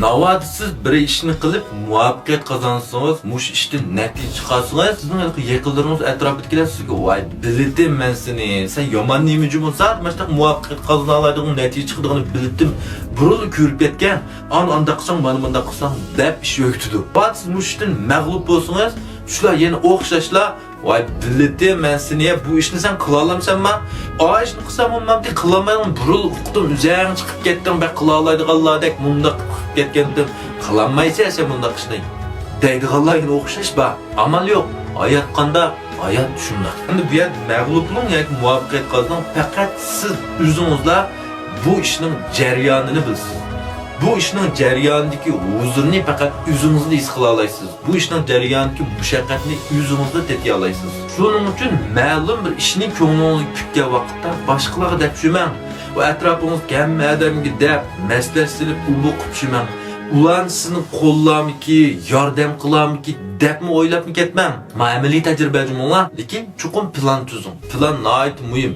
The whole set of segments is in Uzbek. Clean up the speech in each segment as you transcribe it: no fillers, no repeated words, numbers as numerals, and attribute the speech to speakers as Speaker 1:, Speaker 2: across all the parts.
Speaker 1: Navadi siz bir ishni qilib muvaffaqiyat qozonsangiz, mush ishdan natija chiqarsangiz, sizning yaqinlaringiz atrofidagilar sizga "Voy, bildim men seni. Sen yomon nima bo'lsan, mana shu muvaffaqiyat qozona oladigan natija chiqadiganini bildim. Burun ko'rib ketgan. Anda qilsang, bunda qilsang" deb ish yo'qtidi. Ba'zi siz mush ishdan mag'lub bo'lsangiz, shular yana o'xshashlar "Voy, bildim men seni. Bu ishni sen qila olamsanmi? O ishni qilsam olmamdi, qilolmayman. Burun uqdim, o'zing chiqib ketding, ben qila oladiganlardek bundaq ketkendim. Qılanmaysa sen bunda qışday. Deydiganlar yine o'xshash ba. Amal yo'q. Hayat qanda, hayat shunday. Endi bu yer mag'lublik yoki muvaffaqiyat qozon faqat siz o'zingizlar bu ishning jarayonini bilsiz. Bu ishning jarayonidagi huzurni faqat o'zingizda his qila olasiz. Bu ishning jarayonidagi mushaqqatni o'zingizda tetiy olasiz. Shuning uchun ma'lum bir ishning ko'nglingizni kutgan vaqtda boshqalarga deb tushmang. Bu atrofingizga hamma odamga deb maslahat silib ubuq tushmang. Ulan sizni qo'llamiki, yordam qilamiki debmi o'ylab ketmang. Ma'muriy tajribajimlar, lekin chuqur plan tuzing. Plan nihoyat muhim.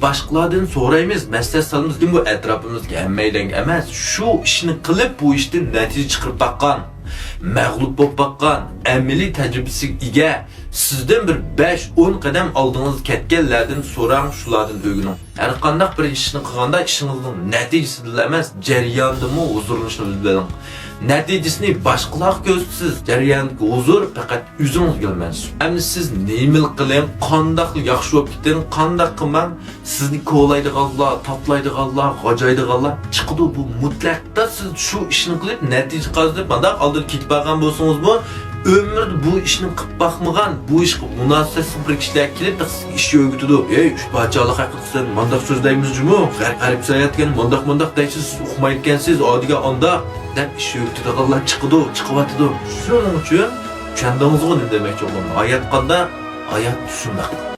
Speaker 1: Boshqalardan so'raymiz, maslahat solamiz, bu atrofimizga hammadan emas, shu ishni qilib bu ishdan natija chiqarib baqqan, mag'lub bo'lib baqqan, amaliy tajribasiga ega, sizdan bir 5-10 qadam oldingiz ketganlardan so'rang, shulardan o'rganing. Har qanday bir ishni qilganda ishingizning natijasida emas, jarayondami huzurlanishni biling. Natijasini boshqalar ko'rsatasiz, jarayondagi huzur faqat o'zingizga mas'ul. Endi siz nima qiling, qanday yaxshi bo'lib keting, qanday qilmang, sizni ko'laydiganlar, toplaydiganlar, g'o'jaydiganlar chiqdi. Bu mutlaqda siz shu ishni qilib natija qozonib, mana oldin ketib qolgan bo'lsangiz bu ömrde bu işini qilib bakmagan, bu iş münasibetsiz bir kişiler kelib iş öğütüdü. Ey, şu bahçalık hakkında mandak sözdeyimiz cümü, garip sayatken mandak deysiz, okumaykensiz, adiga anda dep iş öğütüdü, Allah çıkıdı, çıkıvatıdı. Şunun için, kendinize ne demek olduğunu, hayat qanda, hayat düşünmek.